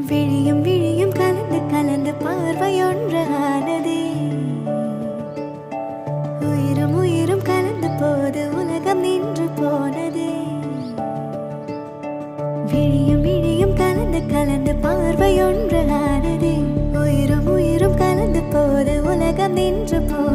விழியும் விழியும் கலந்து கலந்து பார்வையொன்று ஆனதே. உயிரும் உயிரும் கலந்த போது உலகம் நின்று போனதே. விழியும் விழியும் கலந்து கலந்து பார்வையொன்று ஆனதே. உயிரும் உயிரும் கலந்த போது உலகம் நின்று போனதே.